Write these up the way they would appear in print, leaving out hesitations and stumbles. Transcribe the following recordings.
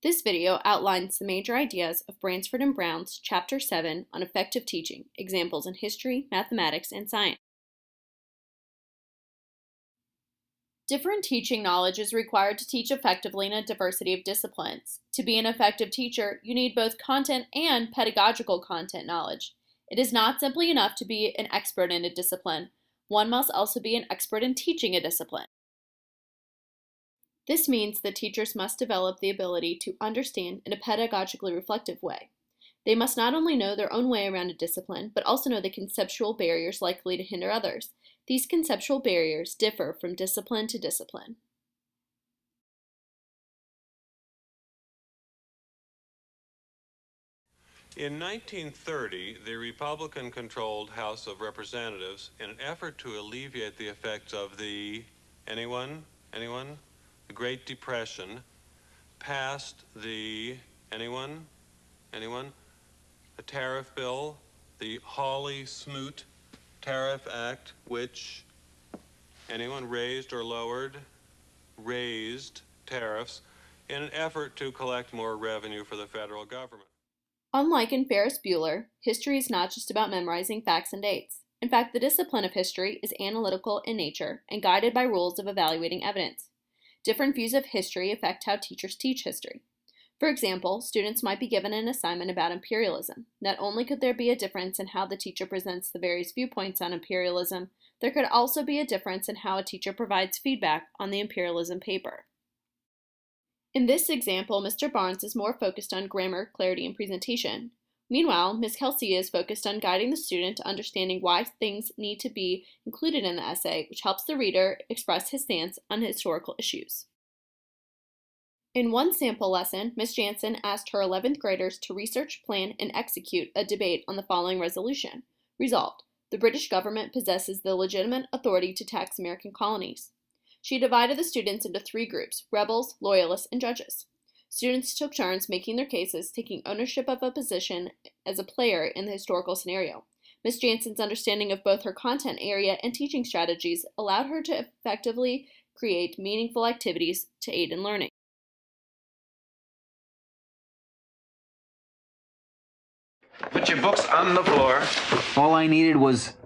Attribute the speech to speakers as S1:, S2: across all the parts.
S1: This video outlines the major ideas of Bransford and Brown's Chapter 7 on effective teaching, examples in history, mathematics, and science. Different teaching knowledge is required to teach effectively in a diversity of disciplines. To be an effective teacher, you need both content and pedagogical content knowledge. It is not simply enough to be an expert in a discipline. One must also be an expert in teaching a discipline. This means that teachers must develop the ability to understand in a pedagogically reflective way. They must not only know their own way around a discipline, but also know the conceptual barriers likely to hinder others. These conceptual barriers differ from discipline to discipline.
S2: In 1930, the Republican-controlled House of Representatives, in an effort to alleviate the effects of the, anyone? The Great Depression, passed the, anyone? The tariff bill, the Hawley-Smoot Tariff Act, which, anyone, raised or lowered? Raised tariffs in an effort to collect more revenue for the federal government.
S1: Unlike in Ferris Bueller, history is not just about memorizing facts and dates. In fact, the discipline of history is analytical in nature and guided by rules of evaluating evidence. Different views of history affect how teachers teach history. For example, students might be given an assignment about imperialism. Not only could there be a difference in how the teacher presents the various viewpoints on imperialism, there could also be a difference in how a teacher provides feedback on the imperialism paper. In this example, Mr. Barnes is more focused on grammar, clarity, and presentation. Meanwhile, Ms. Kelsey is focused on guiding the student to understanding why things need to be included in the essay, which helps the reader express his stance on historical issues. In one sample lesson, Ms. Jansen asked her 11th graders to research, plan, and execute a debate on the following resolution. Resolved: the British government possesses the legitimate authority to tax American colonies. She divided the students into 3 groups: rebels, loyalists, and judges. Students took turns making their cases, taking ownership of a position as a player in the historical scenario. Ms. Jansen's understanding of both her content area and teaching strategies allowed her to effectively create meaningful activities to aid in learning.
S3: Put your books on the floor.
S4: All I needed was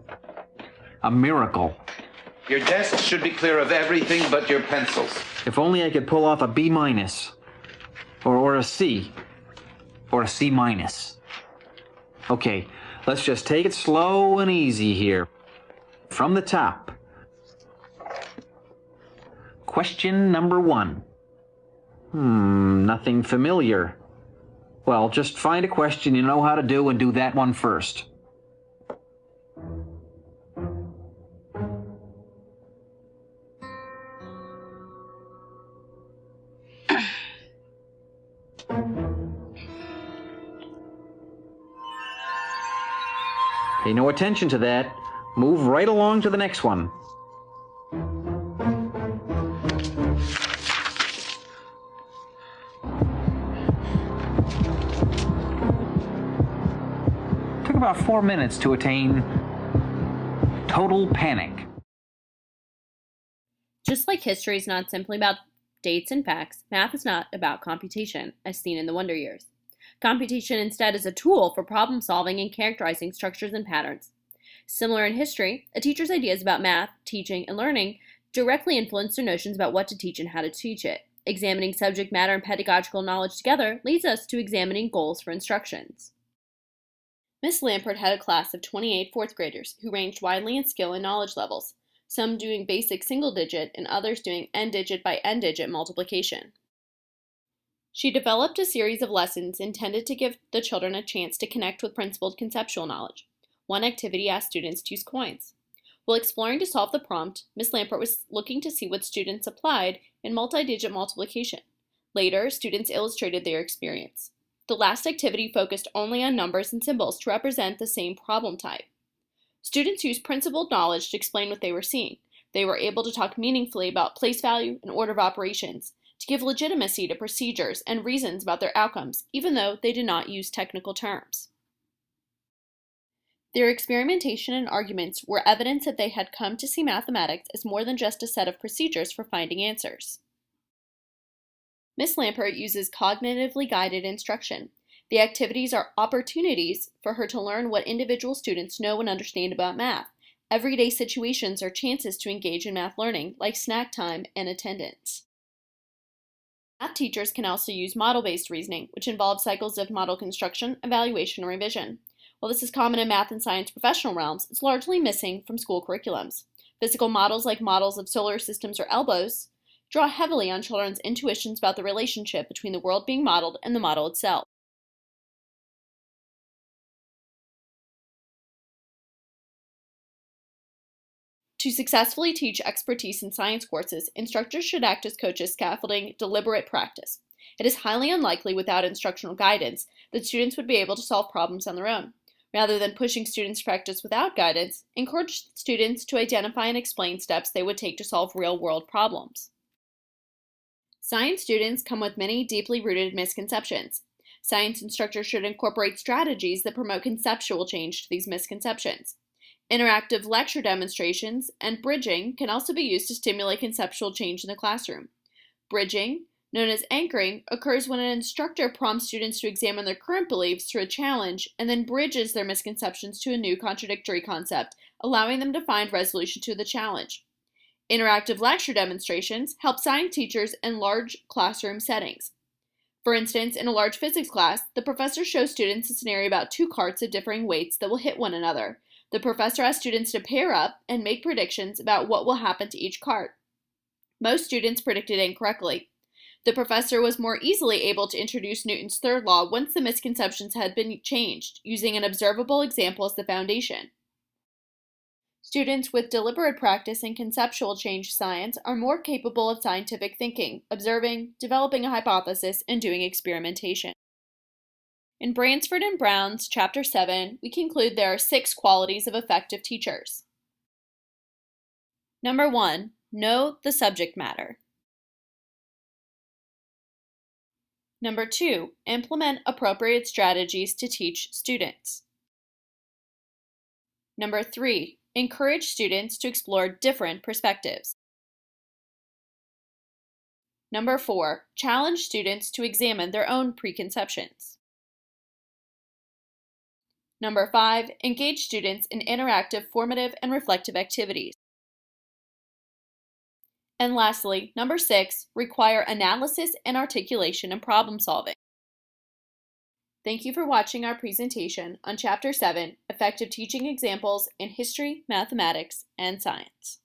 S4: a miracle.
S3: Your desk should be clear of everything but your pencils.
S4: If only I could pull off a B minus, or a C, or a C minus. Okay, let's just take it slow and easy here. From the top. Question number 1. Nothing familiar. Well, just find a question you know how to do and do that one first. Pay no attention to that. Move right along to the next one. Took about 4 minutes to attain total panic.
S1: Just like history is not simply about dates and facts, math is not about computation, as seen in the Wonder Years. Computation instead is a tool for problem solving and characterizing structures and patterns. Similar in history, a teacher's ideas about math, teaching, and learning directly influence their notions about what to teach and how to teach it. Examining subject matter and pedagogical knowledge together leads us to examining goals for instructions. Miss Lampert had a class of 28 fourth graders who ranged widely in skill and knowledge levels, some doing basic single-digit and others doing n-digit by n-digit multiplication. She developed a series of lessons intended to give the children a chance to connect with principled conceptual knowledge. One activity asked students to use coins. While exploring to solve the prompt, Ms. Lampert was looking to see what students applied in multi-digit multiplication. Later, students illustrated their experience. The last activity focused only on numbers and symbols to represent the same problem type. Students used principled knowledge to explain what they were seeing. They were able to talk meaningfully about place value and order of operations, to give legitimacy to procedures and reasons about their outcomes, even though they did not use technical terms. Their experimentation and arguments were evidence that they had come to see mathematics as more than just a set of procedures for finding answers. Miss Lampert uses cognitively guided instruction. The activities are opportunities for her to learn what individual students know and understand about math. Everyday situations are chances to engage in math learning, like snack time and attendance. Math teachers can also use model-based reasoning, which involves cycles of model construction, evaluation, and revision. While this is common in math and science professional realms, it's largely missing from school curriculums. Physical models like models of solar systems or elbows draw heavily on children's intuitions about the relationship between the world being modeled and the model itself. To successfully teach expertise in science courses, instructors should act as coaches scaffolding deliberate practice. It is highly unlikely without instructional guidance that students would be able to solve problems on their own. Rather than pushing students to practice without guidance, encourage students to identify and explain steps they would take to solve real-world problems. Science students come with many deeply rooted misconceptions. Science instructors should incorporate strategies that promote conceptual change to these misconceptions. Interactive lecture demonstrations and bridging can also be used to stimulate conceptual change in the classroom. Bridging, known as anchoring, occurs when an instructor prompts students to examine their current beliefs through a challenge and then bridges their misconceptions to a new contradictory concept, allowing them to find resolution to the challenge. Interactive lecture demonstrations help science teachers in large classroom settings. For instance, in a large physics class, the professor shows students a scenario about two carts of differing weights that will hit one another. The professor asks students to pair up and make predictions about what will happen to each cart. Most students predicted incorrectly. The professor was more easily able to introduce Newton's third law once the misconceptions had been changed, using an observable example as the foundation. Students with deliberate practice in conceptual change science are more capable of scientific thinking, observing, developing a hypothesis, and doing experimentation. In Bransford and Brown's Chapter 7, we conclude there are 6 qualities of effective teachers. Number 1. Know the subject matter. Number 2. Implement appropriate strategies to teach students. Number 3. Encourage students to explore different perspectives. Number 4. Challenge students to examine their own preconceptions. Number 5. Engage students in interactive, formative, and reflective activities. And lastly, number 6. Require analysis and articulation in problem solving. Thank you for watching our presentation on Chapter 7, Effective Teaching Examples in History, Mathematics, and Science.